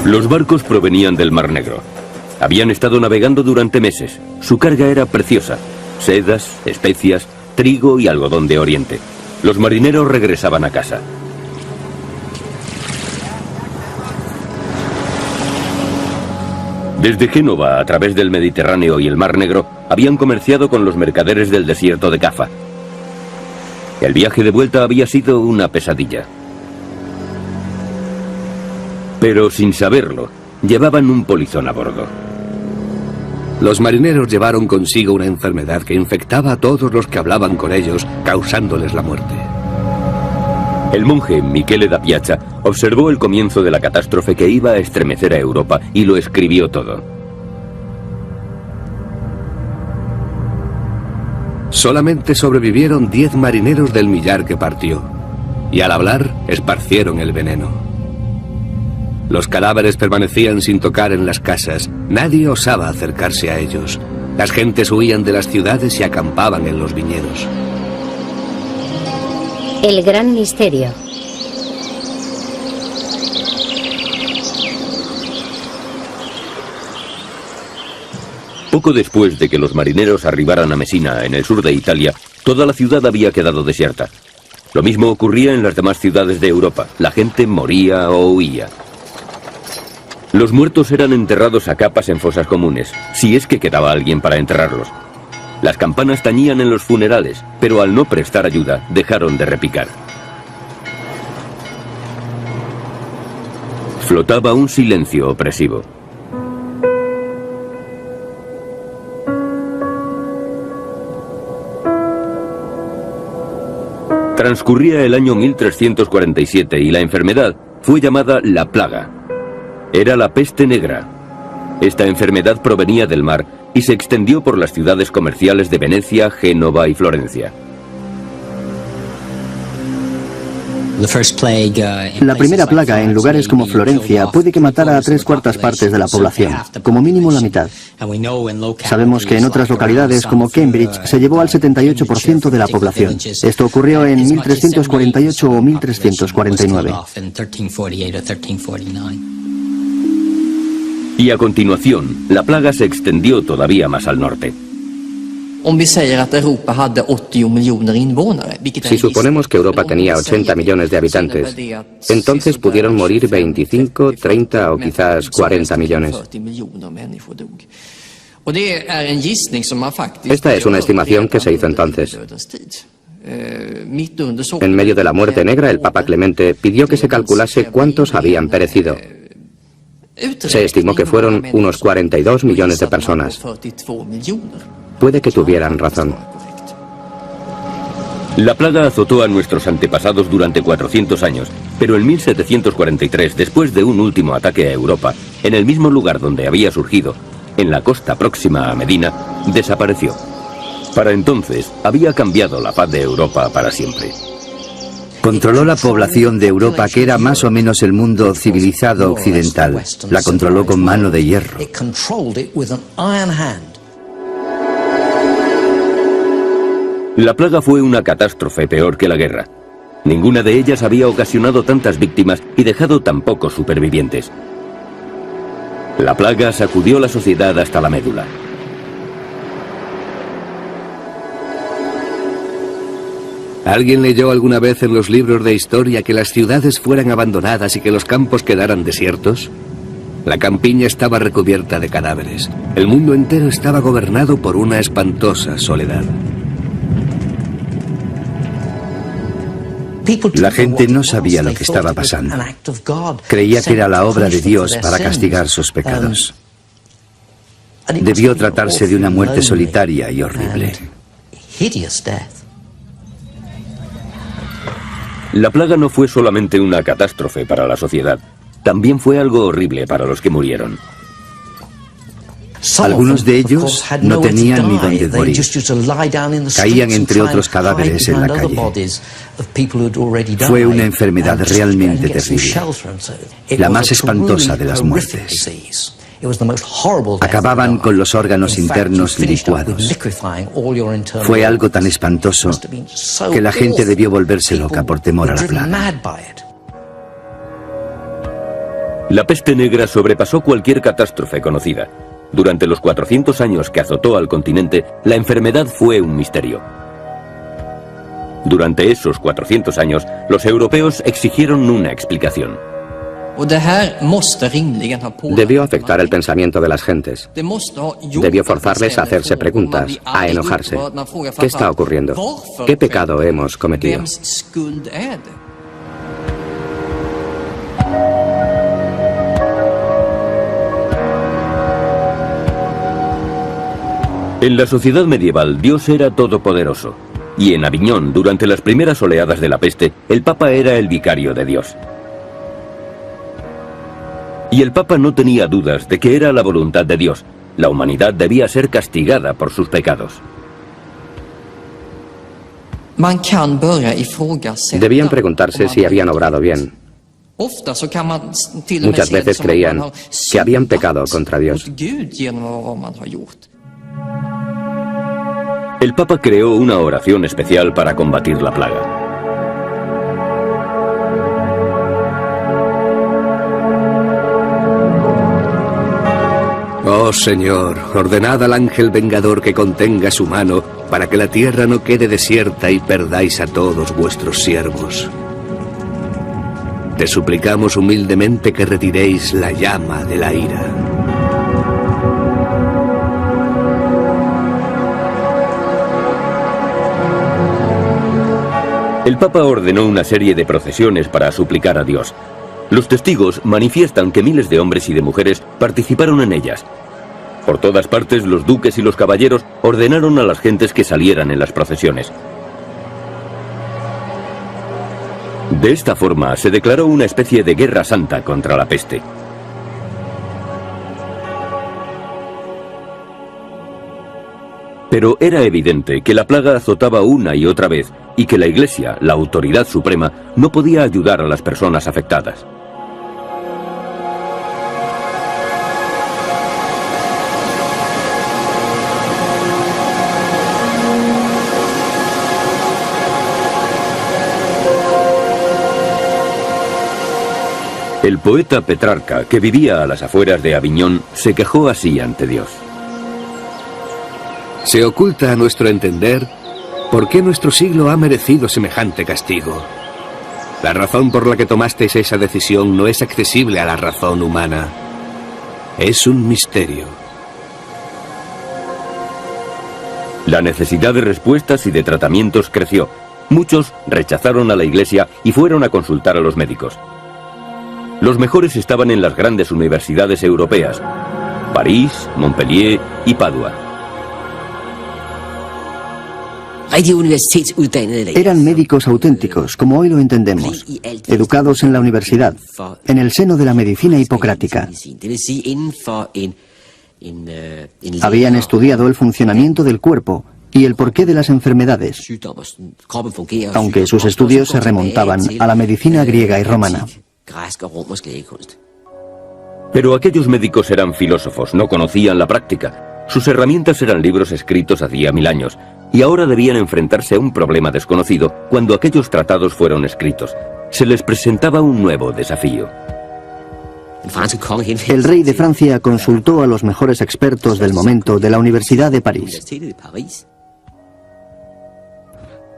Los barcos provenían del Mar Negro. Habían estado navegando durante meses. Su carga era preciosa: sedas, especias, trigo y algodón de Oriente. Los marineros regresaban a casa. Desde Génova, a través del Mediterráneo y el Mar Negro, habían comerciado con los mercaderes del desierto de Cafa. El viaje de vuelta había sido una pesadilla. Pero sin saberlo, llevaban un polizón a bordo. Los marineros llevaron consigo una enfermedad que infectaba a todos los que hablaban con ellos, causándoles la muerte. El monje Michele da Piazza observó el comienzo de la catástrofe que iba a estremecer a Europa y lo escribió todo. Solamente sobrevivieron 10 marineros del millar que partió, y al hablar esparcieron el veneno. Los cadáveres permanecían sin tocar en las casas, nadie osaba acercarse a ellos. Las gentes huían de las ciudades y acampaban en los viñedos. El gran misterio. Poco después de que los marineros arribaran a Messina, en el sur de Italia, toda la ciudad había quedado desierta. Lo mismo ocurría en las demás ciudades de Europa. La gente moría o huía. Los muertos eran enterrados a capas en fosas comunes, si es que quedaba alguien para enterrarlos. Las campanas tañían en los funerales, pero al no prestar ayuda, dejaron de repicar. Flotaba un silencio opresivo. Transcurría el año 1347 y la enfermedad fue llamada la plaga. Era la peste negra. Esta enfermedad provenía del mar y se extendió por las ciudades comerciales de Venecia, Génova y Florencia. La primera plaga en lugares como Florencia puede que matara a 3/4 partes de la población, como mínimo la mitad. Sabemos que en otras localidades como Cambridge se llevó al 78% de la población. Esto ocurrió en 1348 o 1349. Y a continuación, la plaga se extendió todavía más al norte. Si suponemos que Europa tenía 80 millones de habitantes, entonces pudieron morir 25, 30 o quizás 40 millones. Esta es una estimación que se hizo entonces. En medio de la muerte negra, el Papa Clemente pidió que se calculase cuántos habían perecido. Se estimó que fueron unos 42 millones de personas. Puede que tuvieran razón. La plaga azotó a nuestros antepasados durante 400 años, pero en 1743, después de un último ataque a Europa, en el mismo lugar donde había surgido, en la costa próxima a Medina, desapareció. Para entonces, había cambiado la faz de Europa para siempre. Controló la población de Europa, que era más o menos el mundo civilizado occidental. La controló con mano de hierro. La plaga fue una catástrofe peor que la guerra. Ninguna de ellas había ocasionado tantas víctimas y dejado tan pocos supervivientes. La plaga sacudió la sociedad hasta la médula. ¿Alguien leyó alguna vez en los libros de historia que las ciudades fueran abandonadas y que los campos quedaran desiertos? La campiña estaba recubierta de cadáveres. El mundo entero estaba gobernado por una espantosa soledad. La gente no sabía lo que estaba pasando. Creía que era la obra de Dios para castigar sus pecados. Debió tratarse de una muerte solitaria y horrible. La plaga no fue solamente una catástrofe para la sociedad, también fue algo horrible para los que murieron. Algunos de ellos no tenían ni dónde morir. Caían entre otros cadáveres en la calle. Fue una enfermedad realmente terrible, la más espantosa de las muertes. Acababan con los órganos internos licuados. Fue algo tan espantoso que la gente debió volverse loca por temor a la plaga. La peste negra sobrepasó cualquier catástrofe conocida. Durante los 400 años que azotó al continente, la enfermedad fue un misterio. Durante esos 400 años, los europeos exigieron una explicación. Debió afectar el pensamiento de las gentes. Debió forzarles a hacerse preguntas, a enojarse. ¿Qué está ocurriendo? ¿Qué pecado hemos cometido? En la sociedad medieval, Dios era todopoderoso. Y en Aviñón, durante las primeras oleadas de la peste, el Papa era el vicario de Dios. Y el Papa no tenía dudas de que era la voluntad de Dios. La humanidad debía ser castigada por sus pecados. Debían preguntarse si habían obrado bien. Muchas veces creían que habían pecado contra Dios. El Papa creó una oración especial para combatir la plaga. Oh Señor, ordenad al ángel vengador que contenga su mano para que la tierra no quede desierta y perdáis a todos vuestros siervos. Te suplicamos humildemente que retiréis la llama de la ira. El Papa ordenó una serie de procesiones para suplicar a Dios. Los testigos manifiestan que miles de hombres y de mujeres participaron en ellas. Por todas partes, los duques y los caballeros ordenaron a las gentes que salieran en las procesiones. De esta forma, se declaró una especie de guerra santa contra la peste. Pero era evidente que la plaga azotaba una y otra vez y que la Iglesia, la autoridad suprema, no podía ayudar a las personas afectadas. El poeta Petrarca, que vivía a las afueras de Aviñón, se quejó así ante Dios. Se oculta a nuestro entender por qué nuestro siglo ha merecido semejante castigo. La razón por la que tomasteis esa decisión no es accesible a la razón humana. Es un misterio. La necesidad de respuestas y de tratamientos creció. Muchos rechazaron a la Iglesia y fueron a consultar a los médicos. Los mejores estaban en las grandes universidades europeas: París, Montpellier y Padua. Eran médicos auténticos, como hoy lo entendemos, educados en la universidad, en el seno de la medicina hipocrática. Habían estudiado el funcionamiento del cuerpo y el porqué de las enfermedades, aunque sus estudios se remontaban a la medicina griega y romana. Pero aquellos médicos eran filósofos, no conocían la práctica. Sus herramientas eran libros escritos hacía 1000 años, y ahora debían enfrentarse a un problema desconocido cuando aquellos tratados fueron escritos. Se les presentaba un nuevo desafío. El rey de Francia consultó a los mejores expertos del momento de la Universidad de París.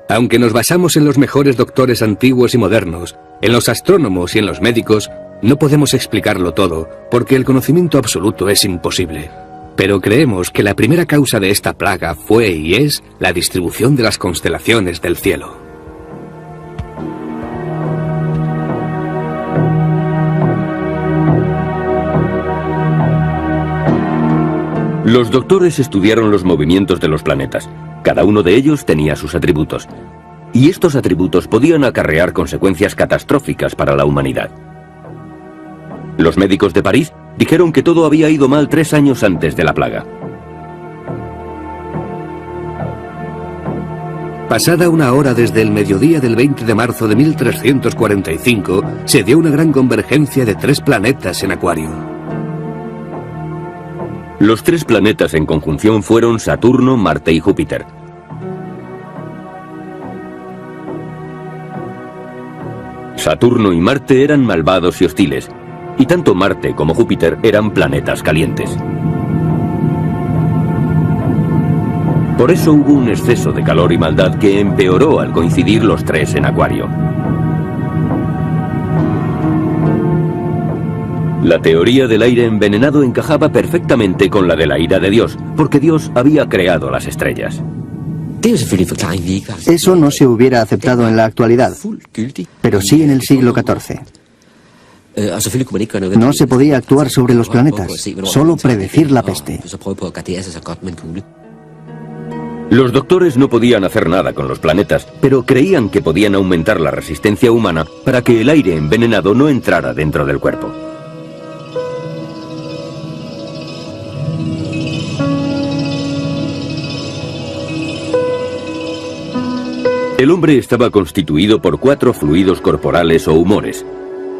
Aunque nos basamos en los mejores doctores antiguos y modernos, en los astrónomos y en los médicos, no podemos explicarlo todo, porque el conocimiento absoluto es imposible. Pero creemos que la primera causa de esta plaga fue y es la distribución de las constelaciones del cielo. Los doctores estudiaron los movimientos de los planetas. Cada uno de ellos tenía sus atributos. Y estos atributos podían acarrear consecuencias catastróficas para la humanidad. Los médicos de París dijeron que todo había ido mal 3 años antes de la plaga. Pasada una hora desde el mediodía del 20 de marzo de 1345, se dio una gran convergencia de 3 planetas en Acuario. Los 3 planetas en conjunción fueron Saturno, Marte y Júpiter. Saturno y Marte eran malvados y hostiles, y tanto Marte como Júpiter eran planetas calientes. Por eso hubo un exceso de calor y maldad que empeoró al coincidir los tres en Acuario. La teoría del aire envenenado encajaba perfectamente con la de la ira de Dios, porque Dios había creado las estrellas. Eso no se hubiera aceptado en la actualidad, pero sí en el siglo XIV. No se podía actuar sobre los planetas, solo predecir la peste. Los doctores no podían hacer nada con los planetas, pero creían que podían aumentar la resistencia humana para que el aire envenenado no entrara dentro del cuerpo. El hombre estaba constituido por 4 fluidos corporales o humores: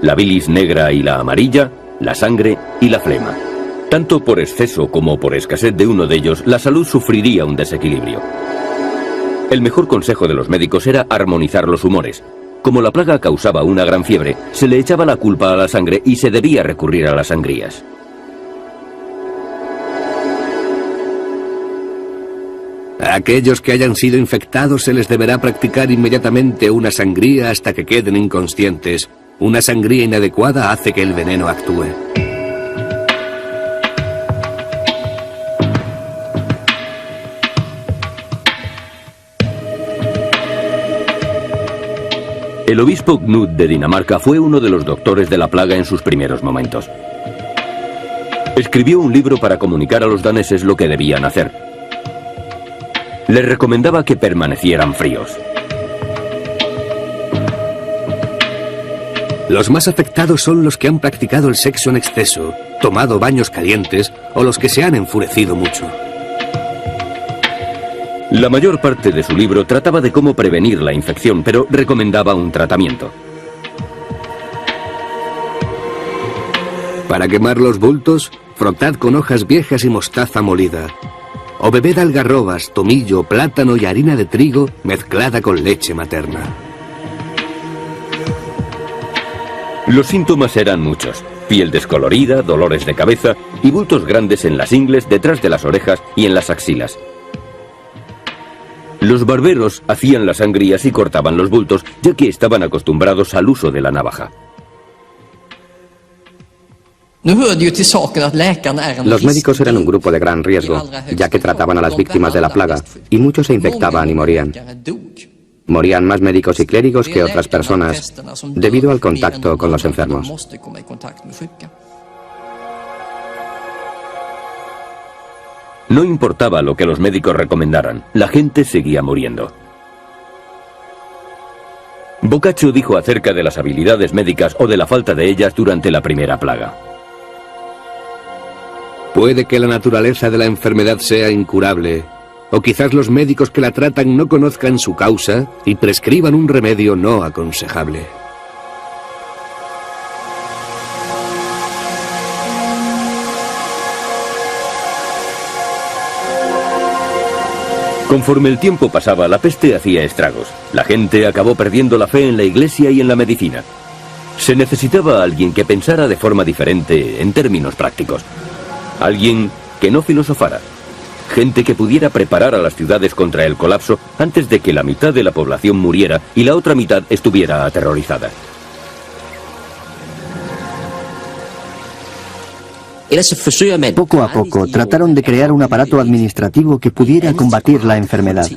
la bilis negra y la amarilla, la sangre y la flema. Tanto por exceso como por escasez de uno de ellos, la salud sufriría un desequilibrio. El mejor consejo de los médicos era armonizar los humores. Como la plaga causaba una gran fiebre, se le echaba la culpa a la sangre y se debía recurrir a las sangrías. A aquellos que hayan sido infectados se les deberá practicar inmediatamente una sangría hasta que queden inconscientes. Una sangría inadecuada hace que el veneno actúe. El obispo Knud de Dinamarca fue uno de los doctores de la plaga en sus primeros momentos. Escribió un libro para comunicar a los daneses lo que debían hacer. Les recomendaba que permanecieran fríos. Los más afectados son los que han practicado el sexo en exceso, tomado baños calientes o los que se han enfurecido mucho. La mayor parte de su libro trataba de cómo prevenir la infección, pero recomendaba un tratamiento. Para quemar los bultos, frotad con hojas viejas y mostaza molida. O bebed algarrobas, tomillo, plátano y harina de trigo mezclada con leche materna. Los síntomas eran muchos: piel descolorida, dolores de cabeza y bultos grandes en las ingles, detrás de las orejas y en las axilas. Los barberos hacían las sangrías y cortaban los bultos, ya que estaban acostumbrados al uso de la navaja. Los médicos eran un grupo de gran riesgo, ya que trataban a las víctimas de la plaga, y muchos se infectaban y morían. Morían más médicos y clérigos que otras personas, debido al contacto con los enfermos. No importaba lo que los médicos recomendaran, la gente seguía muriendo. Boccaccio dijo acerca de las habilidades médicas o de la falta de ellas durante la primera plaga: puede que la naturaleza de la enfermedad sea incurable, o quizás los médicos que la tratan no conozcan su causa y prescriban un remedio no aconsejable. Conforme el tiempo pasaba, la peste hacía estragos. La gente acabó perdiendo la fe en la iglesia y en la medicina. Se necesitaba alguien que pensara de forma diferente en términos prácticos. Alguien que no filosofara. Gente que pudiera preparar a las ciudades contra el colapso antes de que la mitad de la población muriera y la otra mitad estuviera aterrorizada. Poco a poco trataron de crear un aparato administrativo que pudiera combatir la enfermedad.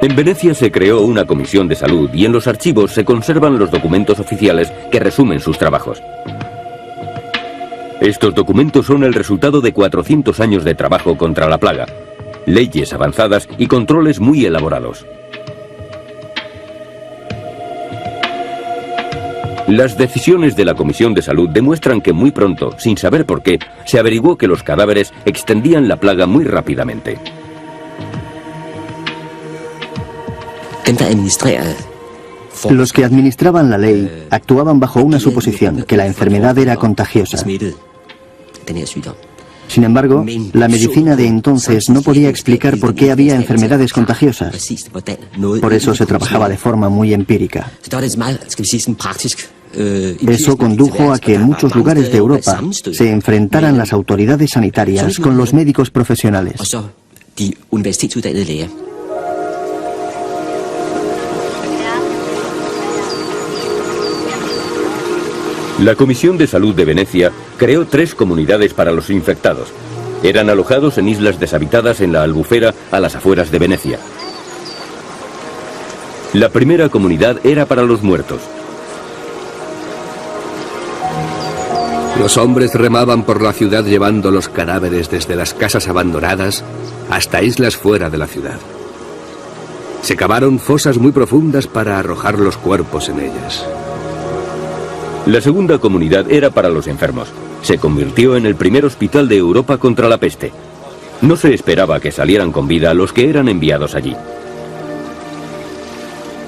En Venecia se creó una comisión de salud y en los archivos se conservan los documentos oficiales que resumen sus trabajos. Estos documentos son el resultado de 400 años de trabajo contra la plaga, leyes avanzadas y controles muy elaborados. Las decisiones de la Comisión de Salud demuestran que muy pronto, sin saber por qué, se averiguó que los cadáveres extendían la plaga muy rápidamente. Los que administraban la ley actuaban bajo una suposición, que la enfermedad era contagiosa. Sin embargo, la medicina de entonces no podía explicar por qué había enfermedades contagiosas. Por eso se trabajaba de forma muy empírica. Eso condujo a que en muchos lugares de Europa se enfrentaran las autoridades sanitarias con los médicos profesionales. La Comisión de Salud de Venecia creó 3 comunidades para los infectados. Eran alojados en islas deshabitadas en la Albufera, a las afueras de Venecia. La primera comunidad era para los muertos. Los hombres remaban por la ciudad llevando los cadáveres desde las casas abandonadas hasta islas fuera de la ciudad. Se cavaron fosas muy profundas para arrojar los cuerpos en ellas. La segunda comunidad era para los enfermos. Se convirtió en el primer hospital de Europa contra la peste. No se esperaba que salieran con vida los que eran enviados allí.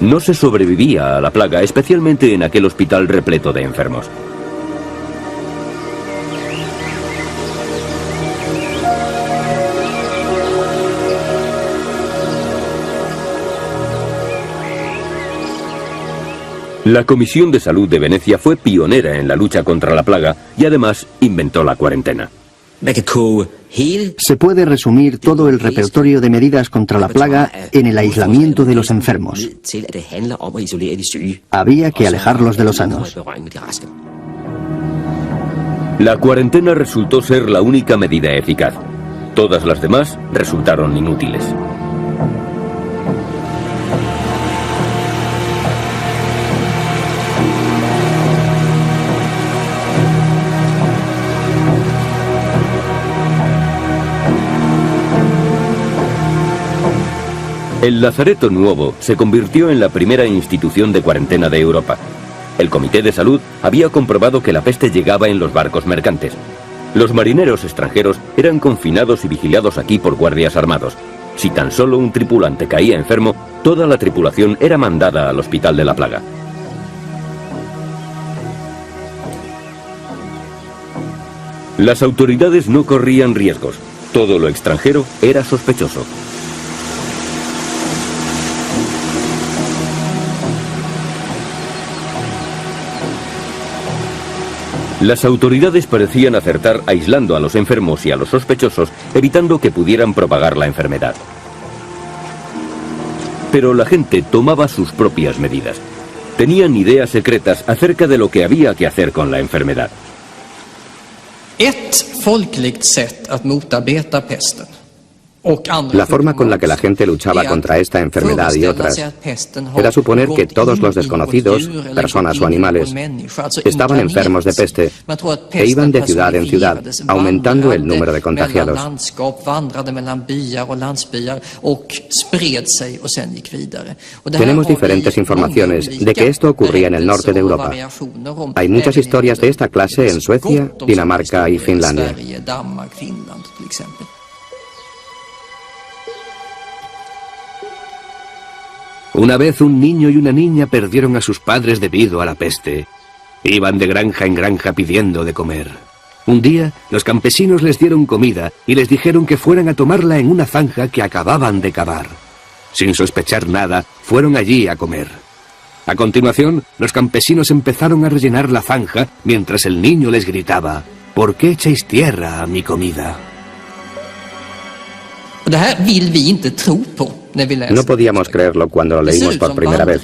No se sobrevivía a la plaga, especialmente en aquel hospital repleto de enfermos. La Comisión de Salud de Venecia fue pionera en la lucha contra la plaga y además inventó la cuarentena. Se puede resumir todo el repertorio de medidas contra la plaga en el aislamiento de los enfermos. Había que alejarlos de los sanos. La cuarentena resultó ser la única medida eficaz. Todas las demás resultaron inútiles. El Lazareto Nuovo se convirtió en la primera institución de cuarentena de Europa. El Comité de Salud había comprobado que la peste llegaba en los barcos mercantes. Los marineros extranjeros eran confinados y vigilados aquí por guardias armados. Si tan solo un tripulante caía enfermo, toda la tripulación era mandada al hospital de la plaga. Las autoridades no corrían riesgos. Todo lo extranjero era sospechoso. Las autoridades parecían acertar aislando a los enfermos y a los sospechosos, evitando que pudieran propagar la enfermedad. Pero la gente tomaba sus propias medidas. Tenían ideas secretas acerca de lo que había que hacer con la enfermedad. La forma con la que la gente luchaba contra esta enfermedad y otras era suponer que todos los desconocidos, personas o animales, estaban enfermos de peste e iban de ciudad en ciudad, aumentando el número de contagiados. Tenemos diferentes informaciones de que esto ocurría en el norte de Europa. Hay muchas historias de esta clase en Suecia, Dinamarca y Finlandia. Una vez un niño y una niña perdieron a sus padres debido a la peste. Iban de granja en granja pidiendo de comer. Un día, los campesinos les dieron comida y les dijeron que fueran a tomarla en una zanja que acababan de cavar. Sin sospechar nada, fueron allí a comer. A continuación, los campesinos empezaron a rellenar la zanja mientras el niño les gritaba: ¿por qué echáis tierra a mi comida? No podíamos creerlo cuando lo leímos por primera vez.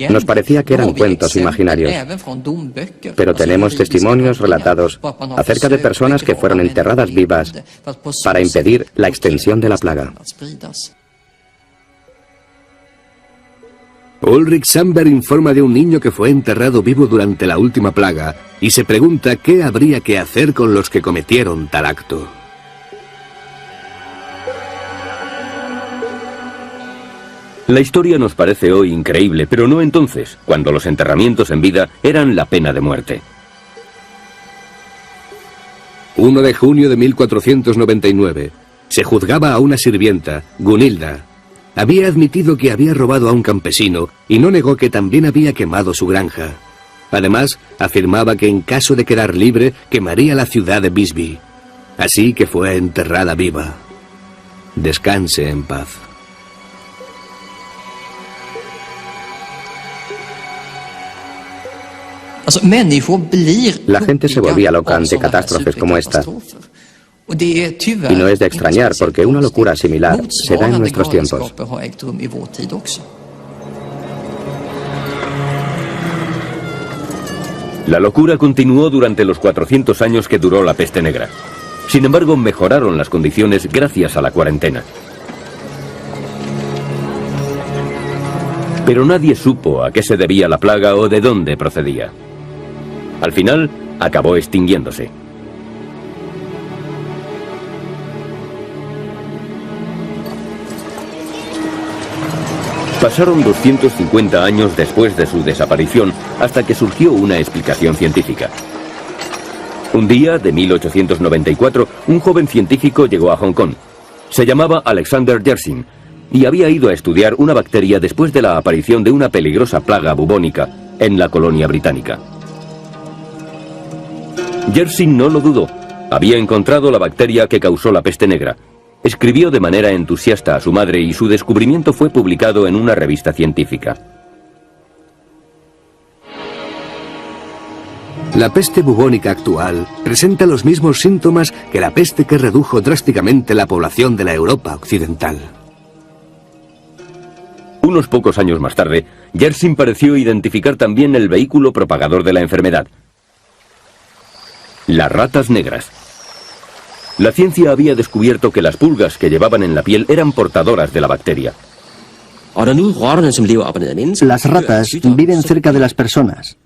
Nos parecía que eran cuentos imaginarios. Pero tenemos testimonios relatados acerca de personas que fueron enterradas vivas para impedir la extensión de la plaga. Ulrich Sandberg informa de un niño que fue enterrado vivo durante la última plaga y se pregunta qué habría que hacer con los que cometieron tal acto. La historia nos parece hoy increíble, pero no entonces, cuando los enterramientos en vida eran la pena de muerte. 1 de junio de 1499. Se juzgaba a una sirvienta, Gunilda. Había admitido que había robado a un campesino y no negó que también había quemado su granja. Además, afirmaba que en caso de quedar libre, quemaría la ciudad de Visby. Así que fue enterrada viva. Descanse en paz. La gente se volvía loca ante catástrofes como esta. Y no es de extrañar, porque una locura similar se da en nuestros tiempos. La locura continuó durante los 400 años que duró la peste negra. Sin embargo, mejoraron las condiciones gracias a la cuarentena. Pero nadie supo a qué se debía la plaga o de dónde procedía. Al final, acabó extinguiéndose. Pasaron 250 años después de su desaparición hasta que surgió una explicación científica. Un día de 1894, un joven científico llegó a Hong Kong. Se llamaba Alexander Yersin y había ido a estudiar una bacteria después de la aparición de una peligrosa plaga bubónica en la colonia británica. Yersin no lo dudó. Había encontrado la bacteria que causó la peste negra. Escribió de manera entusiasta a su madre y su descubrimiento fue publicado en una revista científica. La peste bubónica actual presenta los mismos síntomas que la peste que redujo drásticamente la población de la Europa occidental. Unos pocos años más tarde, Yersin pareció identificar también el vehículo propagador de la enfermedad: las ratas negras. La ciencia había descubierto que las pulgas que llevaban en la piel eran portadoras de la bacteria. Las ratas viven cerca de las personas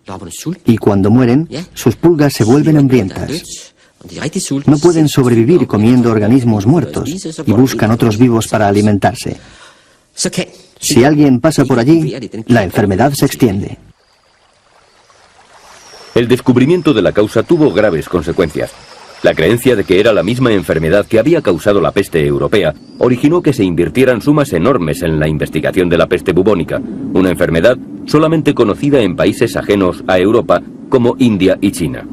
y cuando mueren, sus pulgas se vuelven hambrientas. No pueden sobrevivir comiendo organismos muertos y buscan otros vivos para alimentarse. Si alguien pasa por allí, la enfermedad se extiende. El descubrimiento de la causa tuvo graves consecuencias. La creencia de que era la misma enfermedad que había causado la peste europea originó que se invirtieran sumas enormes en la investigación de la peste bubónica, una enfermedad solamente conocida en países ajenos a Europa como India y China.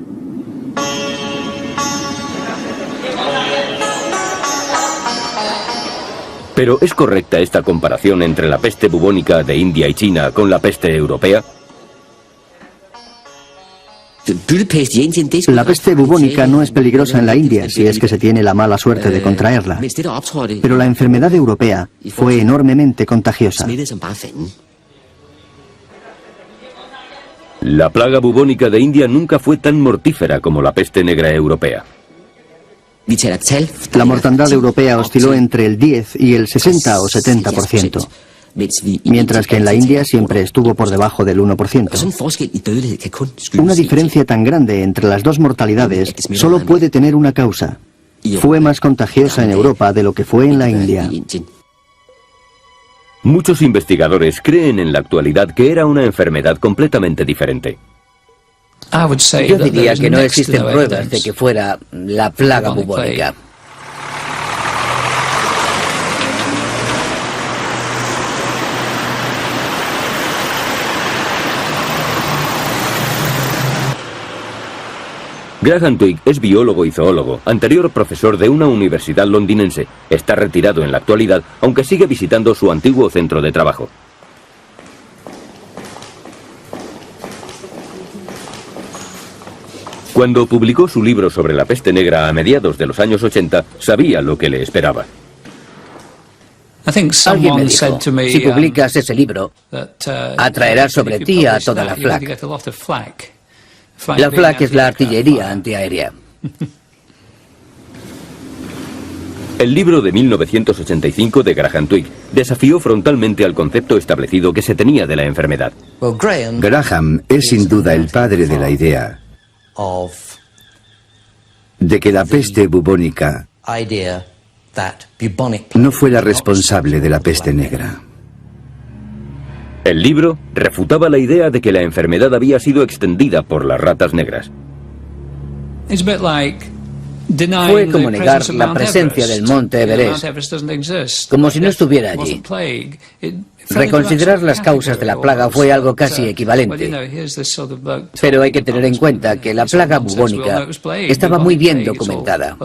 ¿Pero es correcta esta comparación entre la peste bubónica de India y China con la peste europea? La peste bubónica no es peligrosa en la India si es que se tiene la mala suerte de contraerla. Pero la enfermedad europea fue enormemente contagiosa. La plaga bubónica de India nunca fue tan mortífera como la peste negra europea. La mortandad europea osciló entre el 10 y el 60 o 70%. Mientras que en la India siempre estuvo por debajo del 1%. Una diferencia tan grande entre las dos mortalidades solo puede tener una causa. Fue más contagiosa en Europa de lo que fue en la India. Muchos investigadores creen en la actualidad que era una enfermedad completamente diferente. Yo diría que no existen pruebas de que fuera la plaga bubónica. Graham Twigg es biólogo y zoólogo, anterior profesor de una universidad londinense. Está retirado en la actualidad, aunque sigue visitando su antiguo centro de trabajo. Cuando publicó su libro sobre la peste negra a mediados de los años 80, sabía lo que le esperaba. Alguien me dijo, si publicas ese libro, atraerás sobre ti a toda la FLAC. La FLAC es la artillería antiaérea. El libro de 1985 de Graham Twigg desafió frontalmente al concepto establecido que se tenía de la enfermedad. Graham es sin duda el padre de la idea de que la peste bubónica no fue la responsable de la peste negra. El libro refutaba la idea de que la enfermedad había sido extendida por las ratas negras. Fue como negar la presencia del monte Everest, como si no estuviera allí. Reconsiderar las causas de la plaga fue algo casi equivalente. Pero hay que tener en cuenta que la plaga bubónica estaba muy bien documentada.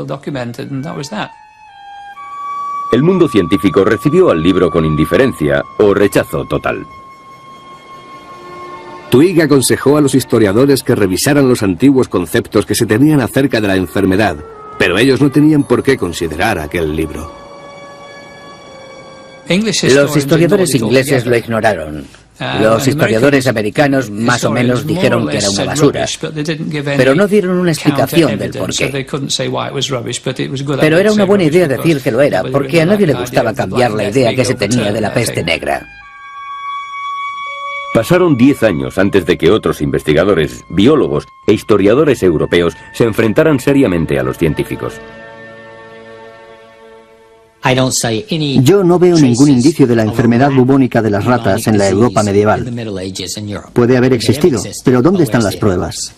El mundo científico recibió al libro con indiferencia o rechazo total. Twigg aconsejó a los historiadores que revisaran los antiguos conceptos que se tenían acerca de la enfermedad, pero ellos no tenían por qué considerar aquel libro. Los historiadores ingleses lo ignoraron. Los historiadores americanos más o menos dijeron que era una basura, pero no dieron una explicación del porqué. Pero era una buena idea decir que lo era, porque a nadie le gustaba cambiar la idea que se tenía de la peste negra. Pasaron 10 años antes de que otros investigadores, biólogos e historiadores europeos se enfrentaran seriamente a los científicos. Yo no veo ningún indicio de la enfermedad bubónica de las ratas en la Europa medieval. Puede haber existido, pero ¿dónde están las pruebas?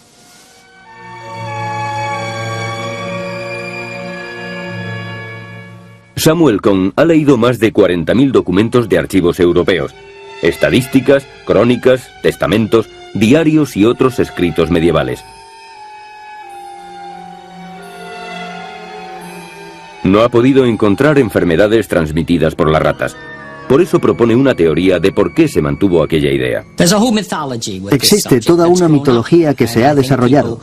Samuel Cohn ha leído más de 40.000 documentos de archivos europeos, estadísticas, crónicas, testamentos, diarios y otros escritos medievales. No ha podido encontrar enfermedades transmitidas por las ratas. Por eso propone una teoría de por qué se mantuvo aquella idea. Existe toda una mitología que se ha desarrollado.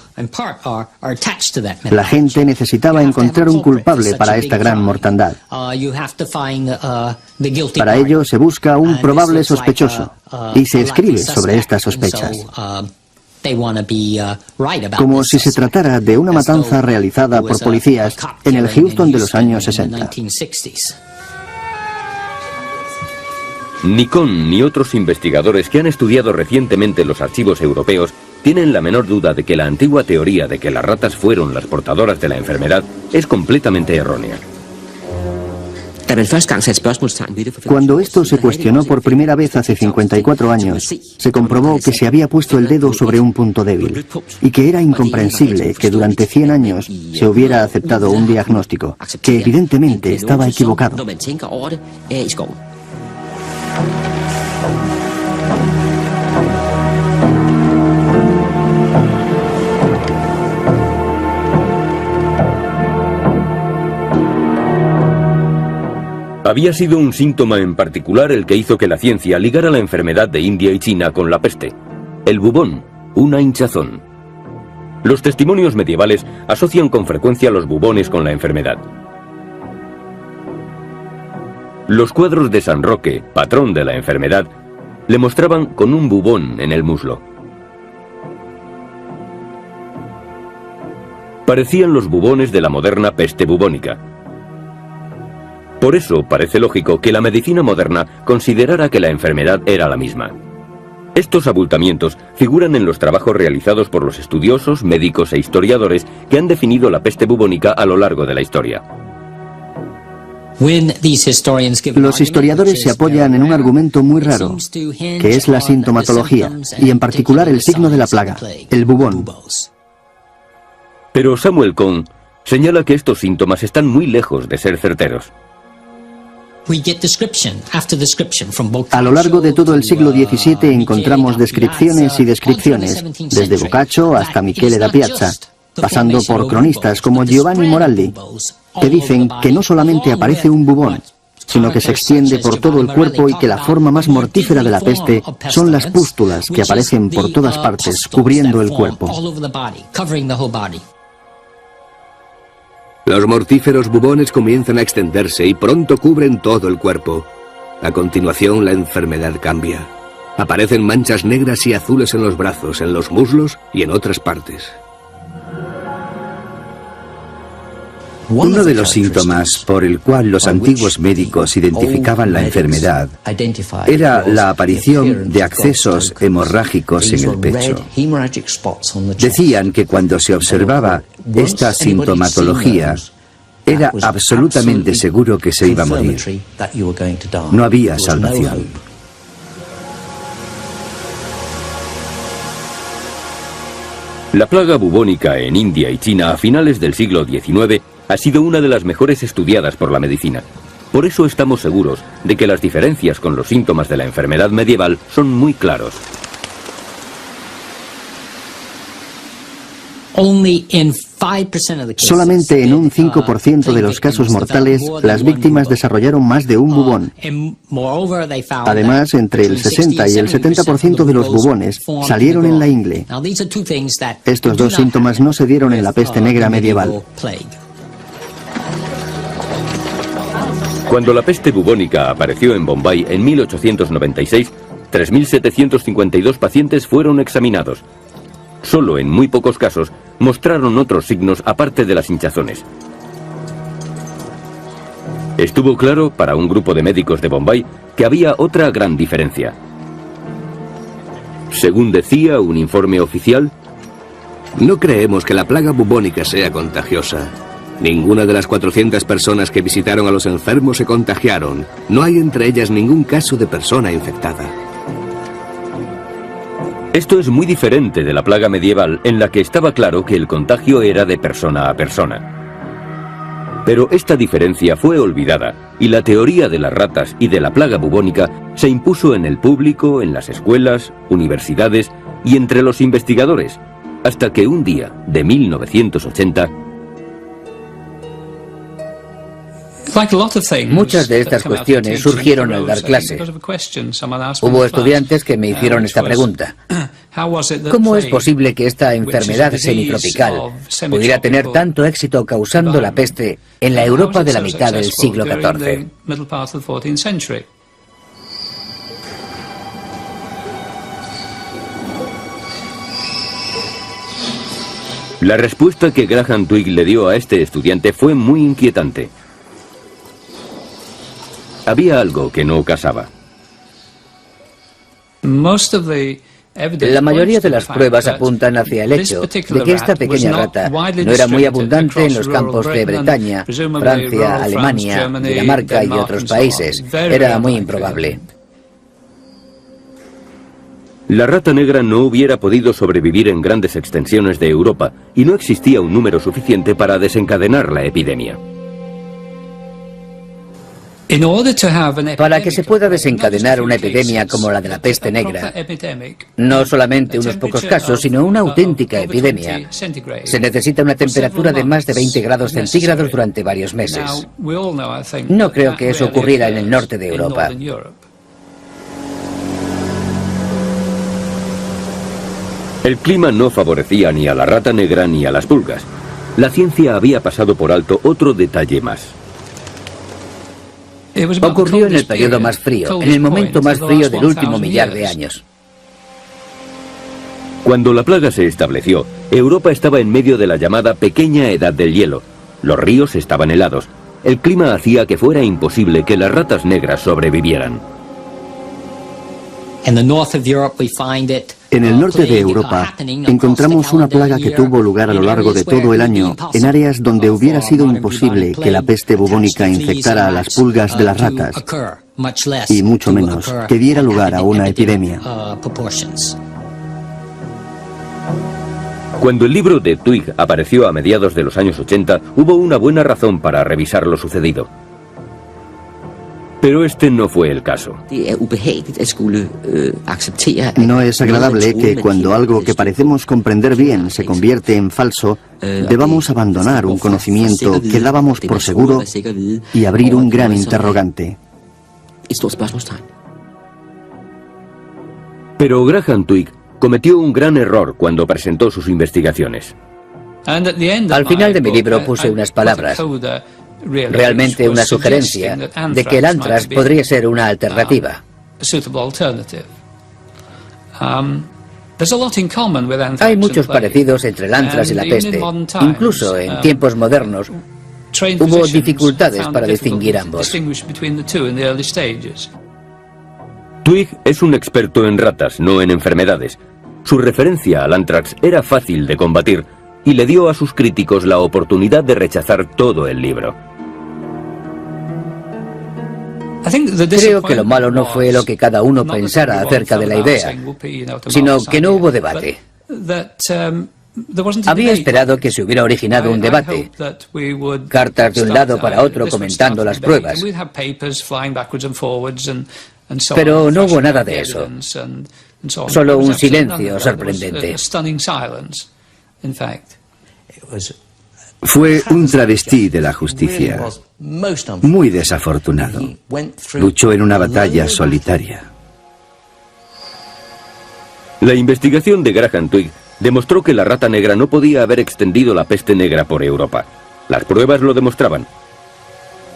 La gente necesitaba encontrar un culpable para esta gran mortandad. Para ello se busca un probable sospechoso y se escribe sobre estas sospechas. Como si se tratara de una matanza realizada por policías en el Houston de los años 60. Ni Cohn ni otros investigadores que han estudiado recientemente los archivos europeos tienen la menor duda de que la antigua teoría de que las ratas fueron las portadoras de la enfermedad es completamente errónea. Cuando esto se cuestionó por primera vez hace 54 años, se comprobó que se había puesto el dedo sobre un punto débil y que era incomprensible que durante 100 años se hubiera aceptado un diagnóstico que evidentemente estaba equivocado. Había sido un síntoma en particular el que hizo que la ciencia ligara la enfermedad de India y China con la peste. El bubón, una hinchazón. Los testimonios medievales asocian con frecuencia los bubones con la enfermedad. Los cuadros de San Roque, patrón de la enfermedad, le mostraban con un bubón en el muslo. Parecían los bubones de la moderna peste bubónica. Por eso parece lógico que la medicina moderna considerara que la enfermedad era la misma. Estos abultamientos figuran en los trabajos realizados por los estudiosos, médicos e historiadores que han definido la peste bubónica a lo largo de la historia. Los historiadores se apoyan en un argumento muy raro, que es la sintomatología, y en particular el signo de la plaga, el bubón. Pero Samuel Cohn señala que estos síntomas están muy lejos de ser certeros. A lo largo de todo el siglo XVII encontramos descripciones y descripciones, desde Boccaccio hasta Michele da Piazza, pasando por cronistas como Giovanni Moraldi, que dicen que no solamente aparece un bubón, sino que se extiende por todo el cuerpo y que la forma más mortífera de la peste son las pústulas que aparecen por todas partes, cubriendo el cuerpo. Los mortíferos bubones comienzan a extenderse y pronto cubren todo el cuerpo. A continuación, la enfermedad cambia. Aparecen manchas negras y azules en los brazos, en los muslos y en otras partes. Uno de los síntomas por el cual los antiguos médicos identificaban la enfermedad era la aparición de accesos hemorrágicos en el pecho. Decían que cuando se observaba esta sintomatología, era absolutamente seguro que se iba a morir. No había salvación. La plaga bubónica en India y China a finales del siglo XIX ha sido una de las mejores estudiadas por la medicina. Por eso estamos seguros de que las diferencias con los síntomas de la enfermedad medieval son muy claros. Solamente en un 5% de los casos mortales, las víctimas desarrollaron más de un bubón. Además, entre el 60 y el 70% de los bubones salieron en la ingle. Estos dos síntomas no se dieron en la peste negra medieval. Cuando la peste bubónica apareció en Bombay en 1896, 3.752 pacientes fueron examinados. Solo en muy pocos casos mostraron otros signos aparte de las hinchazones. Estuvo claro para un grupo de médicos de Bombay que había otra gran diferencia. Según decía un informe oficial, no creemos que la plaga bubónica sea contagiosa. Ninguna de las 400 personas que visitaron a los enfermos se contagiaron. No hay entre ellas ningún caso de persona infectada. Esto es muy diferente de la plaga medieval, en la que estaba claro que el contagio era de persona a persona. Pero esta diferencia fue olvidada, y la teoría de las ratas y de la plaga bubónica se impuso en el público, en las escuelas, universidades y entre los investigadores, hasta que un día de 1980... Muchas de estas cuestiones surgieron al dar clase. Hubo estudiantes que me hicieron esta pregunta. ¿Cómo es posible que esta enfermedad semitropical pudiera tener tanto éxito causando la peste en la Europa de la mitad del siglo XIV? La respuesta que Graham Twigg le dio a este estudiante fue muy inquietante. Había algo que no casaba. La mayoría de las pruebas apuntan hacia el hecho de que esta pequeña rata no era muy abundante en los campos de Bretaña, Francia, Alemania, Dinamarca y otros países. Era muy improbable. La rata negra no hubiera podido sobrevivir en grandes extensiones de Europa y no existía un número suficiente para desencadenar la epidemia. Para que se pueda desencadenar una epidemia como la de la peste negra, no solamente unos pocos casos, sino una auténtica epidemia, se necesita una temperatura de más de 20 grados centígrados durante varios meses. No creo que eso ocurriera en el norte de Europa. El clima no favorecía ni a la rata negra ni a las pulgas. La ciencia había pasado por alto otro detalle más. Ocurrió en el periodo más frío, en el momento más frío del último millar de años. Cuando la plaga se estableció, Europa estaba en medio de la llamada pequeña edad del hielo. Los ríos estaban helados. El clima hacía que fuera imposible que las ratas negras sobrevivieran. En el norte de Europa encontramos una plaga que tuvo lugar a lo largo de todo el año en áreas donde hubiera sido imposible que la peste bubónica infectara a las pulgas de las ratas y mucho menos que diera lugar a una epidemia. Cuando el libro de Twigg apareció a mediados de los años 80, hubo una buena razón para revisar lo sucedido. Pero este no fue el caso. No es agradable que cuando algo que parecemos comprender bien se convierte en falso, debamos abandonar un conocimiento que dábamos por seguro y abrir un gran interrogante. Pero Graham Twigg cometió un gran error cuando presentó sus investigaciones. Al final de mi libro puse unas palabras, realmente una sugerencia, de que el anthrax podría ser una alternativa. Hay muchos parecidos entre el anthrax y la peste. Incluso en tiempos modernos hubo dificultades para distinguir ambos. Twigg es un experto en ratas, no en enfermedades. Su referencia al anthrax era fácil de combatir y le dio a sus críticos la oportunidad de rechazar todo el libro. Creo que lo malo no fue lo que cada uno pensara acerca de la idea, sino que no hubo debate. Había esperado que se hubiera originado un debate, cartas de un lado para otro comentando las pruebas, pero no hubo nada de eso, solo un silencio sorprendente. Fue un travesti de la justicia, muy desafortunado. Luchó en una batalla solitaria. La investigación de Graham Twigg demostró que la rata negra no podía haber extendido la peste negra por Europa. Las pruebas lo demostraban.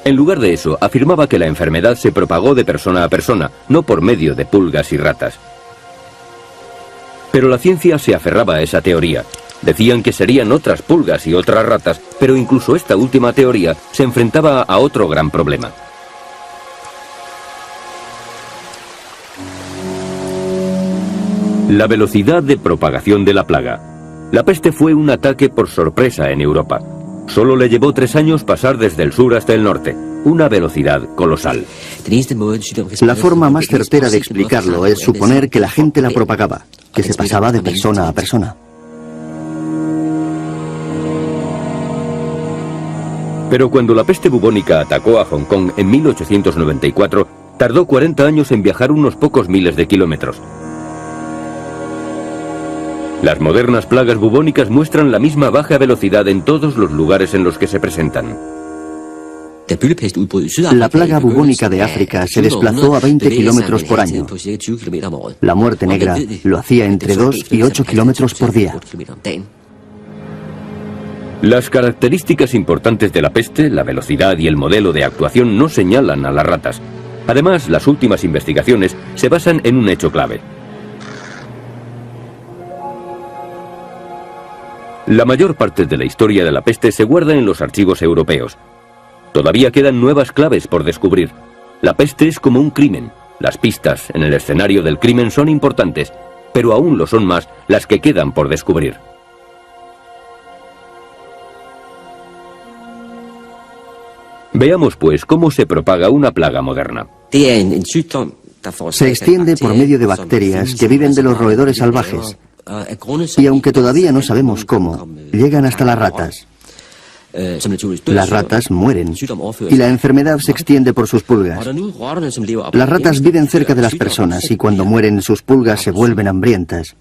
En lugar de eso, afirmaba que la enfermedad se propagó de persona a persona, no por medio de pulgas y ratas. Pero la ciencia se aferraba a esa teoría. Decían que serían otras pulgas y otras ratas, pero incluso esta última teoría se enfrentaba a otro gran problema. La velocidad de propagación de la plaga. La peste fue un ataque por sorpresa en Europa. Solo le llevó 3 años pasar desde el sur hasta el norte, una velocidad colosal. La forma más certera de explicarlo es suponer que la gente la propagaba, que se pasaba de persona a persona. Pero cuando la peste bubónica atacó a Hong Kong en 1894, tardó 40 años en viajar unos pocos miles de kilómetros. Las modernas plagas bubónicas muestran la misma baja velocidad en todos los lugares en los que se presentan. La plaga bubónica de África se desplazó a 20 kilómetros por año. La muerte negra lo hacía entre 2 y 8 kilómetros por día. Las características importantes de la peste, la velocidad y el modelo de actuación no señalan a las ratas. Además, las últimas investigaciones se basan en un hecho clave. La mayor parte de la historia de la peste se guarda en los archivos europeos. Todavía quedan nuevas claves por descubrir. La peste es como un crimen. Las pistas en el escenario del crimen son importantes, pero aún lo son más las que quedan por descubrir. Veamos, pues, cómo se propaga una plaga moderna. Se extiende por medio de bacterias que viven de los roedores salvajes. Y aunque todavía no sabemos cómo, llegan hasta las ratas. Las ratas mueren y la enfermedad se extiende por sus pulgas. Las ratas viven cerca de las personas y cuando mueren sus pulgas se vuelven hambrientas.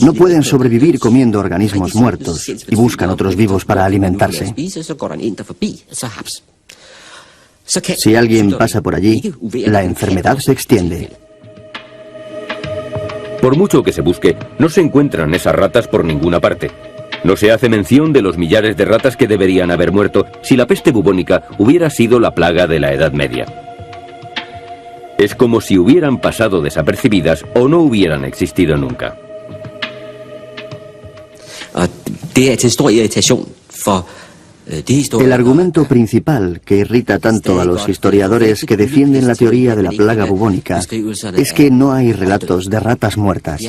No pueden sobrevivir comiendo organismos muertos y buscan otros vivos para alimentarse. Si alguien pasa por allí, la enfermedad se extiende. Por mucho que se busque, no se encuentran esas ratas por ninguna parte. No se hace mención de los millares de ratas que deberían haber muerto si la peste bubónica hubiera sido la plaga de la Edad Media. Es como si hubieran pasado desapercibidas o no hubieran existido nunca. El argumento principal que irrita tanto a los historiadores que defienden la teoría de la plaga bubónica es que no hay relatos de ratas muertas.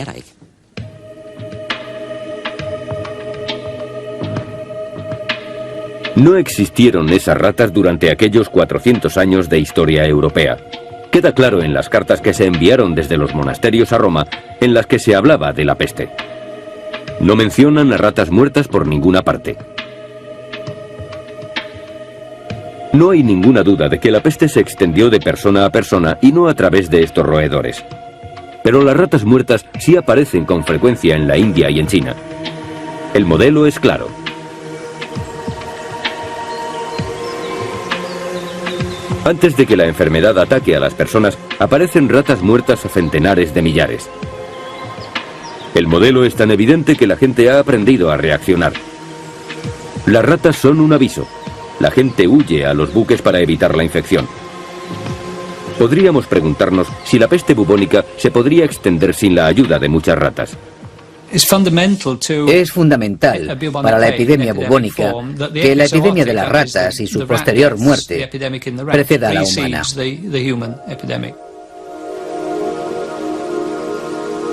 No existieron esas ratas durante aquellos 400 años de historia europea. Queda claro en las cartas que se enviaron desde los monasterios a Roma, en las que se hablaba de la peste. No mencionan a ratas muertas por ninguna parte. No hay ninguna duda de que la peste se extendió de persona a persona y no a través de estos roedores. Pero las ratas muertas sí aparecen con frecuencia en la India y en China. El modelo es claro. Antes de que la enfermedad ataque a las personas, aparecen ratas muertas a centenares de millares. El modelo es tan evidente que la gente ha aprendido a reaccionar. Las ratas son un aviso. La gente huye a los buques para evitar la infección. Podríamos preguntarnos si la peste bubónica se podría extender sin la ayuda de muchas ratas. Es fundamental para la epidemia bubónica que la epidemia de las ratas y su posterior muerte preceda a la humana.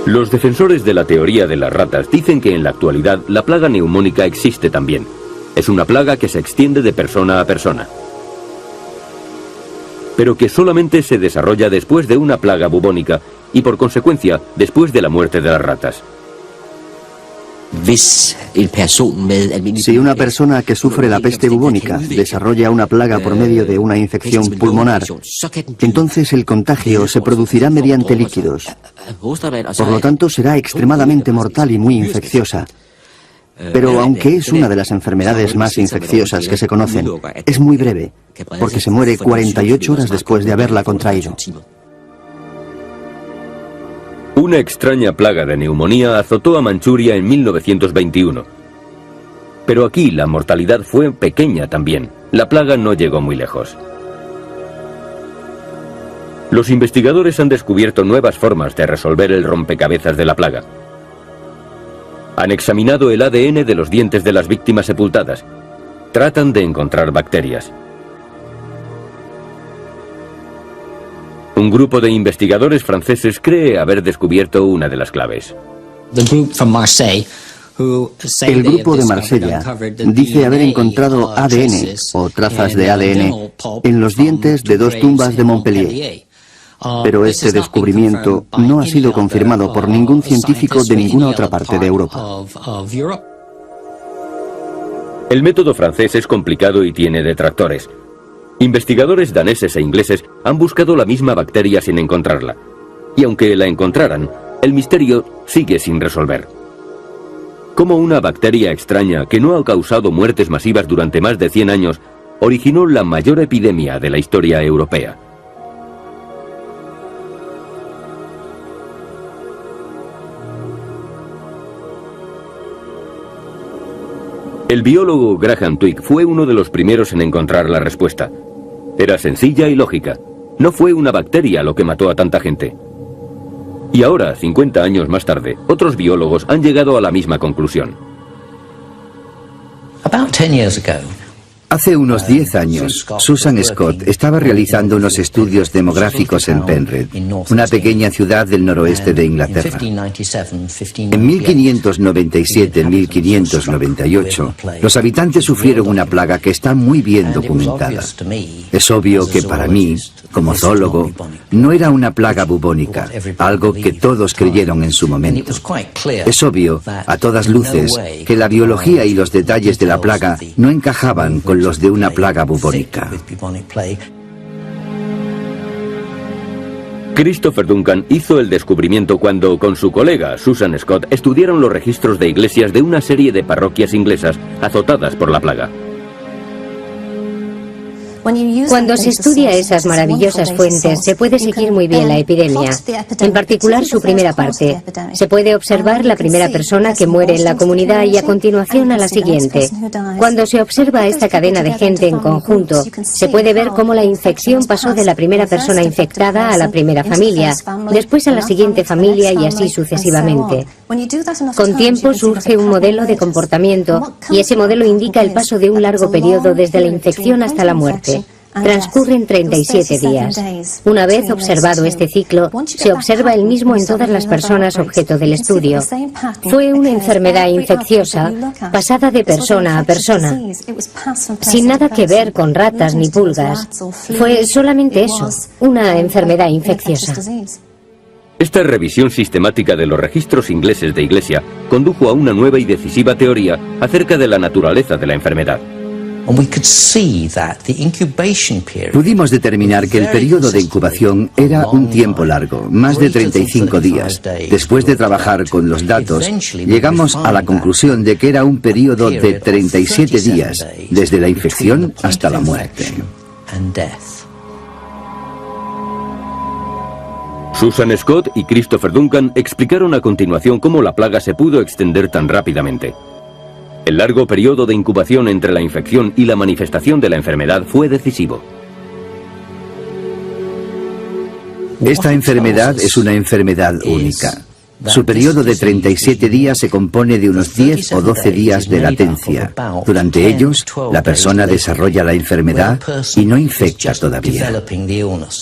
Los defensores de la teoría de las ratas dicen que en la actualidad la plaga neumónica existe también. Es una plaga que se extiende de persona a persona, pero que solamente se desarrolla después de una plaga bubónica y por consecuencia después de la muerte de las ratas. Si una persona que sufre la peste bubónica desarrolla una plaga por medio de una infección pulmonar, entonces el contagio se producirá mediante líquidos. Por lo tanto, será extremadamente mortal y muy infecciosa. Pero aunque es una de las enfermedades más infecciosas que se conocen, es muy breve, porque se muere 48 horas después de haberla contraído. Una extraña plaga de neumonía azotó a Manchuria en 1921. Pero aquí la mortalidad fue pequeña también. La plaga no llegó muy lejos. Los investigadores han descubierto nuevas formas de resolver el rompecabezas de la plaga. Han examinado el ADN de los dientes de las víctimas sepultadas. Tratan de encontrar bacterias. Un grupo de investigadores franceses cree haber descubierto una de las claves. El grupo de Marsella dice haber encontrado ADN o trazas de ADN en los dientes de 2 tumbas de Montpellier. Pero este descubrimiento no ha sido confirmado por ningún científico de ninguna otra parte de Europa. El método francés es complicado y tiene detractores. Investigadores daneses e ingleses han buscado la misma bacteria sin encontrarla. Y aunque la encontraran, el misterio sigue sin resolver. ¿Cómo una bacteria extraña que no ha causado muertes masivas durante más de 100 años originó la mayor epidemia de la historia europea? El biólogo Graham Twigg fue uno de los primeros en encontrar la respuesta. Era sencilla y lógica. No fue una bacteria lo que mató a tanta gente. Y ahora, 50 años más tarde, otros biólogos han llegado a la misma conclusión. Hace unos 10 años, Susan Scott estaba realizando unos estudios demográficos en Penrith, una pequeña ciudad del noroeste de Inglaterra. En 1597-1598, los habitantes sufrieron una plaga que está muy bien documentada. Es obvio que para mí, como zoólogo, no era una plaga bubónica, algo que todos creyeron en su momento. Es obvio, a todas luces, que la biología y los detalles de la plaga no encajaban con los de una plaga bubónica. Christopher Duncan hizo el descubrimiento cuando, con su colega Susan Scott, estudiaron los registros de iglesias de una serie de parroquias inglesas azotadas por la plaga. Cuando se estudia esas maravillosas fuentes, se puede seguir muy bien la epidemia, en particular su primera parte. Se puede observar la primera persona que muere en la comunidad y a continuación a la siguiente. Cuando se observa esta cadena de gente en conjunto, se puede ver cómo la infección pasó de la primera persona infectada a la primera familia, después a la siguiente familia y así sucesivamente. Con tiempo surge un modelo de comportamiento y ese modelo indica el paso de un largo periodo desde la infección hasta la muerte. Transcurren 37 días. Una vez observado este ciclo, se observa el mismo en todas las personas objeto del estudio. Fue una enfermedad infecciosa pasada de persona a persona, sin nada que ver con ratas ni pulgas. Fue solamente eso, una enfermedad infecciosa. Esta revisión sistemática de los registros ingleses de iglesia condujo a una nueva y decisiva teoría acerca de la naturaleza de la enfermedad. Pudimos determinar que el periodo de incubación era un tiempo largo, más de 35 días. Después de trabajar con los datos, llegamos a la conclusión de que era un periodo de 37 días, desde la infección hasta la muerte. Susan Scott y Christopher Duncan explicaron a continuación cómo la plaga se pudo extender tan rápidamente. El largo periodo de incubación entre la infección y la manifestación de la enfermedad fue decisivo. Esta enfermedad es una enfermedad única. Su periodo de 37 días se compone de unos 10 o 12 días de latencia. Durante ellos, la persona desarrolla la enfermedad y no infecta todavía.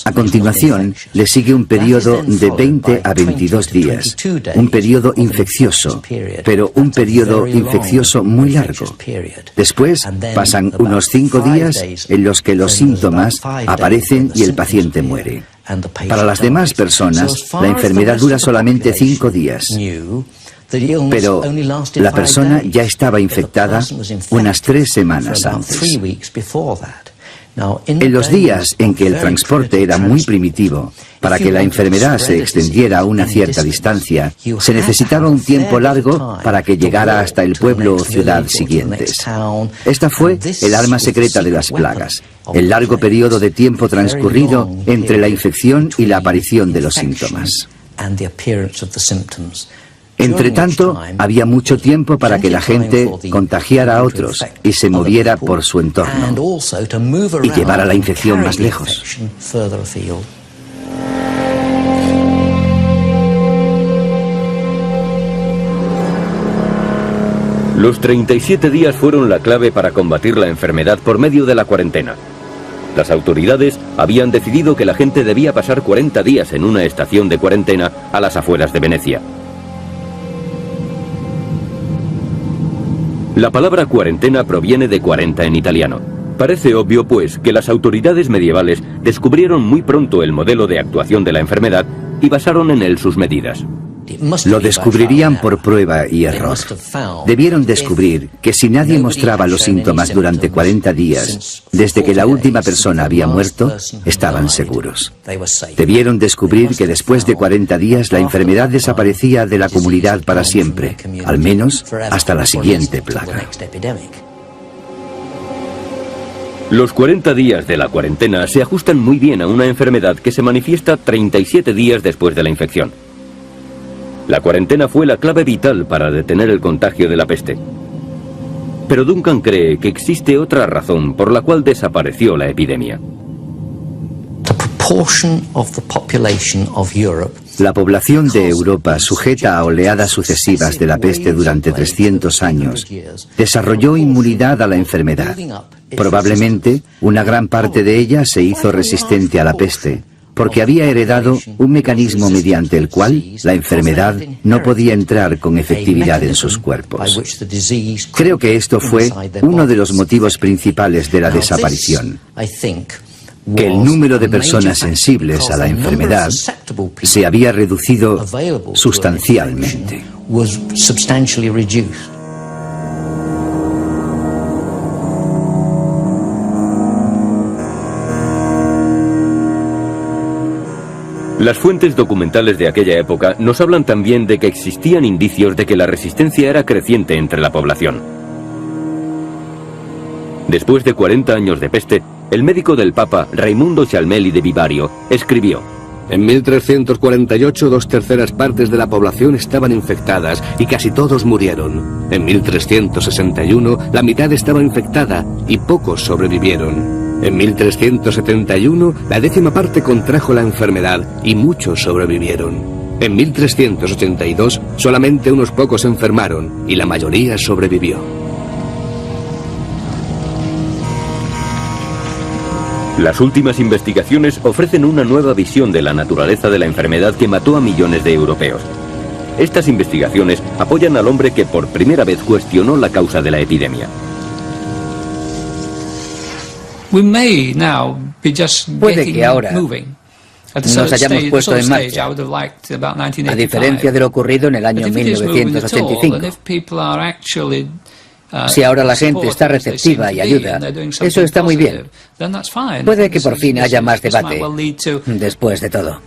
A continuación, le sigue un periodo de 20 a 22 días, un periodo infeccioso, pero un periodo infeccioso muy largo. Después, pasan unos 5 días en los que los síntomas aparecen y el paciente muere. Para las demás personas, la enfermedad dura solamente 5 días. pero la persona ya estaba infectada unas 3 semanas antes. En los días en que el transporte era muy primitivo, para que la enfermedad se extendiera a una cierta distancia, se necesitaba un tiempo largo para que llegara hasta el pueblo o ciudad siguientes. Esta fue el arma secreta de las plagas, el largo periodo de tiempo transcurrido entre la infección y la aparición de los síntomas. Entre tanto, había mucho tiempo para que la gente contagiara a otros y se moviera por su entorno y llevara la infección más lejos. Los 37 días fueron la clave para combatir la enfermedad por medio de la cuarentena. Las autoridades habían decidido que la gente debía pasar 40 días en una estación de cuarentena a las afueras de Venecia. La palabra cuarentena proviene de 40 en italiano. Parece obvio, pues, que las autoridades medievales descubrieron muy pronto el modelo de actuación de la enfermedad y basaron en él sus medidas. Lo descubrirían por prueba y error. Debieron descubrir que si nadie mostraba los síntomas durante 40 días, desde que la última persona había muerto, estaban seguros. Debieron descubrir que después de 40 días la enfermedad desaparecía de la comunidad para siempre, al menos hasta la siguiente plaga. Los 40 días de la cuarentena se ajustan muy bien a una enfermedad que se manifiesta 37 días después de la infección. La cuarentena fue la clave vital para detener el contagio de la peste. Pero Duncan cree que existe otra razón por la cual desapareció la epidemia. La población de Europa, sujeta a oleadas sucesivas de la peste durante 300 años, desarrolló inmunidad a la enfermedad. Probablemente, una gran parte de ella se hizo resistente a la peste, porque había heredado un mecanismo mediante el cual la enfermedad no podía entrar con efectividad en sus cuerpos. Creo que esto fue uno de los motivos principales de la desaparición, que el número de personas sensibles a la enfermedad se había reducido sustancialmente. Las fuentes documentales de aquella época nos hablan también de que existían indicios de que la resistencia era creciente entre la población. Después de 40 años de peste, el médico del Papa, Raimundo Cialmelli de Vivario, escribió: En 1348, 2/3 partes de la población estaban infectadas y casi todos murieron. En 1361, la mitad estaba infectada y pocos sobrevivieron. En 1371, la 10ª parte contrajo la enfermedad y muchos sobrevivieron. En 1382, solamente unos pocos enfermaron y la mayoría sobrevivió. Las últimas investigaciones ofrecen una nueva visión de la naturaleza de la enfermedad que mató a millones de europeos. Estas investigaciones apoyan al hombre que por primera vez cuestionó la causa de la epidemia. Puede que ahora nos hayamos puesto en marcha, a diferencia de lo ocurrido en el año 1985. Si ahora la gente está receptiva y ayuda, eso está muy bien. Puede que por fin haya más debate, después de todo.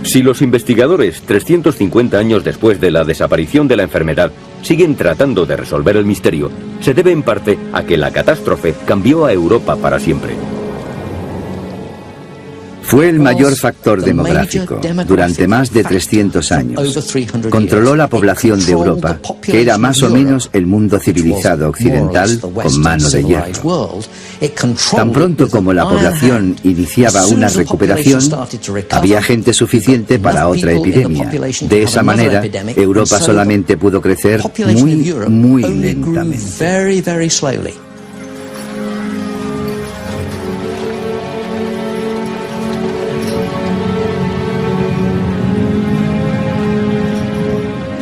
Si los investigadores, 350 años después de la desaparición de la enfermedad, siguen tratando de resolver el misterio, se debe en parte a que la catástrofe cambió a Europa para siempre. Fue el mayor factor demográfico durante más de 300 años. Controló la población de Europa, que era más o menos el mundo civilizado occidental con mano de hierro. Tan pronto como la población iniciaba una recuperación, había gente suficiente para otra epidemia. De esa manera, Europa solamente pudo crecer muy lentamente.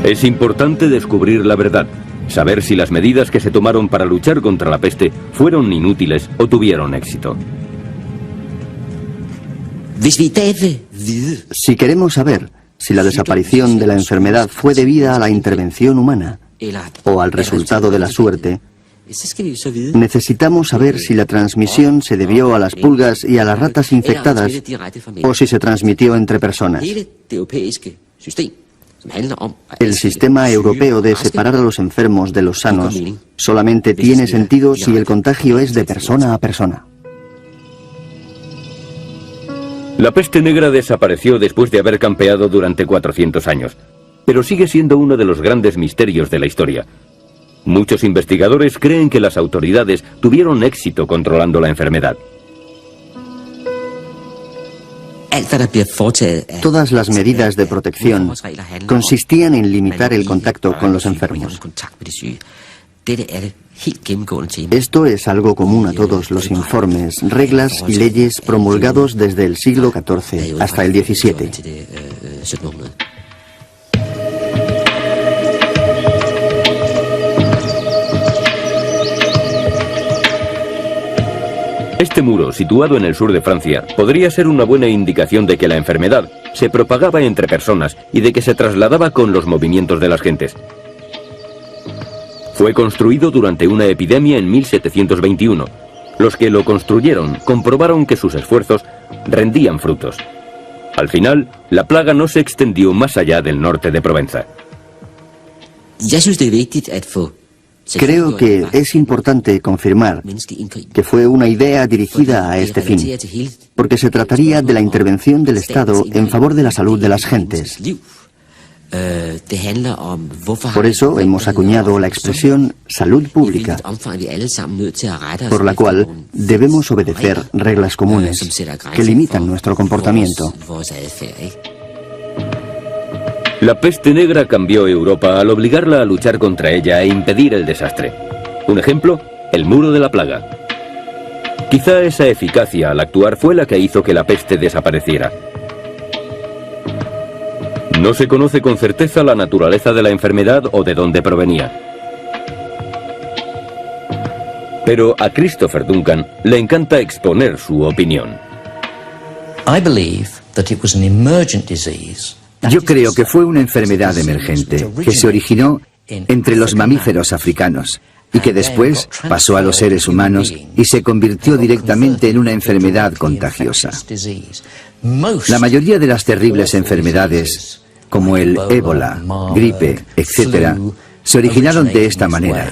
Es importante descubrir la verdad, saber si las medidas que se tomaron para luchar contra la peste fueron inútiles o tuvieron éxito. Si queremos saber si la desaparición de la enfermedad fue debida a la intervención humana o al resultado de la suerte, necesitamos saber si la transmisión se debió a las pulgas y a las ratas infectadas o si se transmitió entre personas. El sistema europeo de separar a los enfermos de los sanos solamente tiene sentido si el contagio es de persona a persona. La peste negra desapareció después de haber campeado durante 400 años, pero sigue siendo uno de los grandes misterios de la historia. Muchos investigadores creen que las autoridades tuvieron éxito controlando la enfermedad. Todas las medidas de protección consistían en limitar el contacto con los enfermos. Esto es algo común a todos los informes, reglas y leyes promulgados desde el siglo XIV hasta el XVII. Este muro, situado en el sur de Francia, podría ser una buena indicación de que la enfermedad se propagaba entre personas y de que se trasladaba con los movimientos de las gentes. Fue construido durante una epidemia en 1721. Los que lo construyeron comprobaron que sus esfuerzos rendían frutos. Al final, la plaga no se extendió más allá del norte de Provenza. Creo que es importante confirmar que fue una idea dirigida a este fin, porque se trataría de la intervención del Estado en favor de la salud de las gentes. Por eso hemos acuñado la expresión salud pública, por la cual debemos obedecer reglas comunes que limitan nuestro comportamiento. La peste negra cambió Europa al obligarla a luchar contra ella e impedir el desastre. Un ejemplo, el muro de la plaga. Quizá esa eficacia al actuar fue la que hizo que la peste desapareciera. No se conoce con certeza la naturaleza de la enfermedad o de dónde provenía. Pero a Christopher Duncan le encanta exponer su opinión. Yo creo que fue una enfermedad emergente que se originó entre los mamíferos africanos y que después pasó a los seres humanos y se convirtió directamente en una enfermedad contagiosa. La mayoría de las terribles enfermedades, como el ébola, gripe, etc., se originaron de esta manera.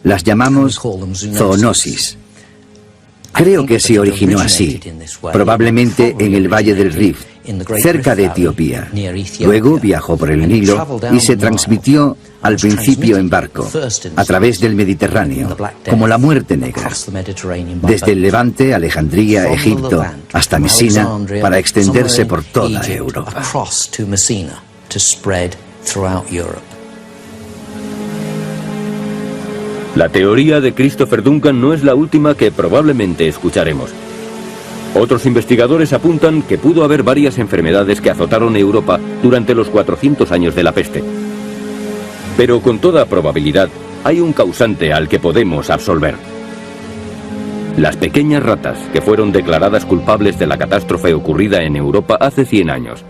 Las llamamos zoonosis. Creo que se originó así, probablemente en el Valle del Rift, cerca de Etiopía. Luego viajó por el Nilo y se transmitió al principio en barco, a través del Mediterráneo, como la muerte negra, desde el Levante, Alejandría, Egipto, hasta Mesina, para extenderse por toda Europa. La teoría de Christopher Duncan no es la última que probablemente escucharemos. Otros investigadores apuntan que pudo haber varias enfermedades que azotaron Europa durante los 400 años de la peste. Pero con toda probabilidad hay un causante al que podemos absolver. Las pequeñas ratas que fueron declaradas culpables de la catástrofe ocurrida en Europa hace 100 años.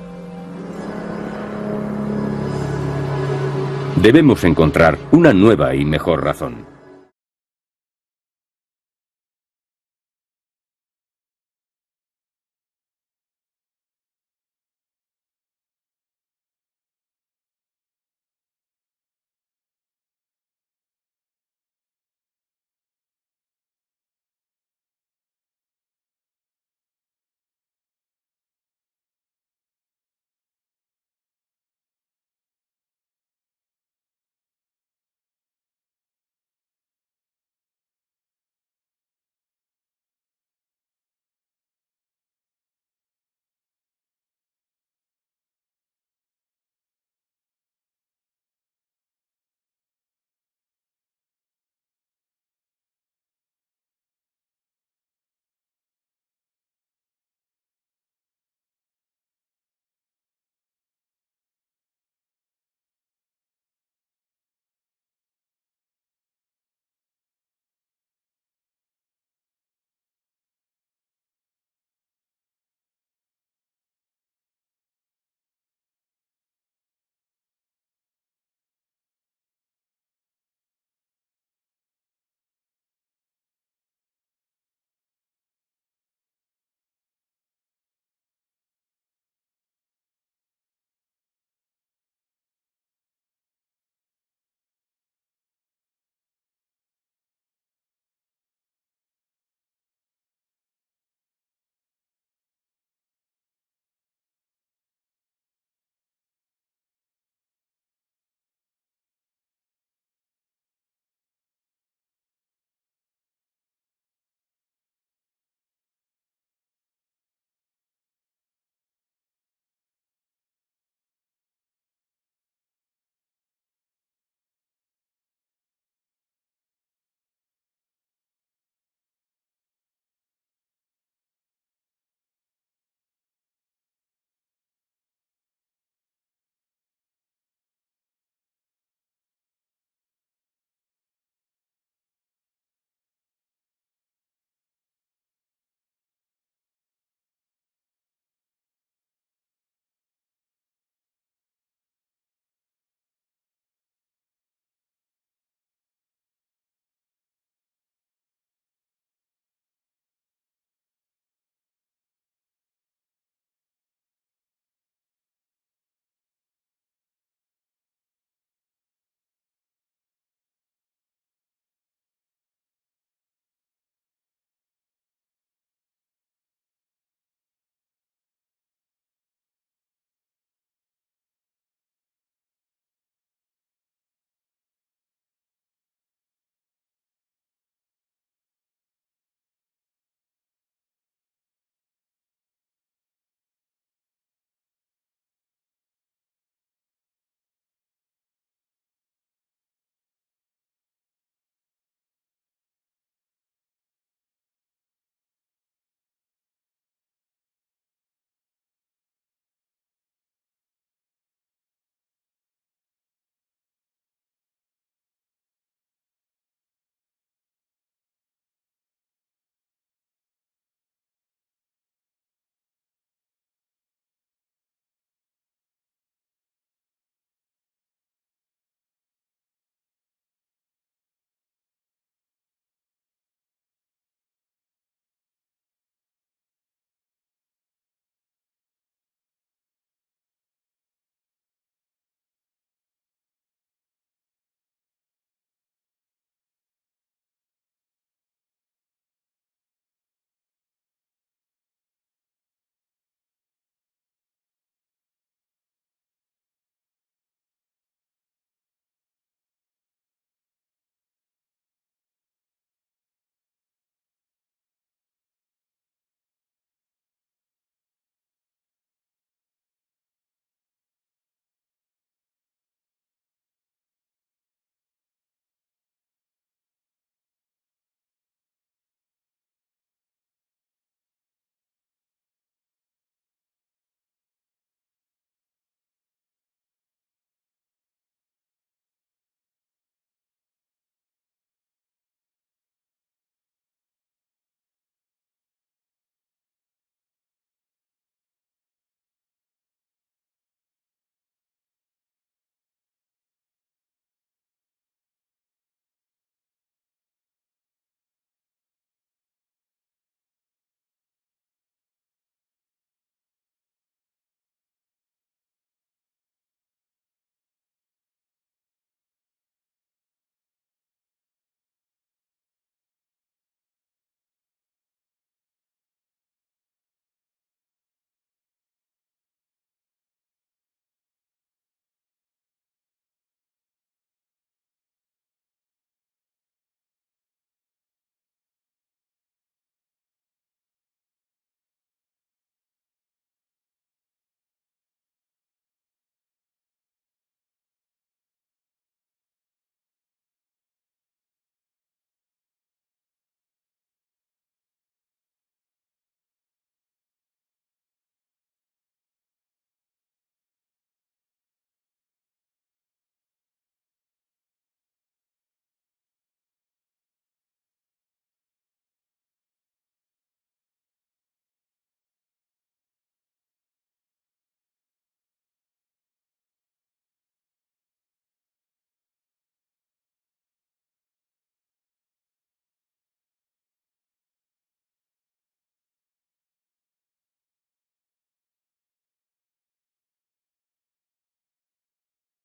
Debemos encontrar una nueva y mejor razón.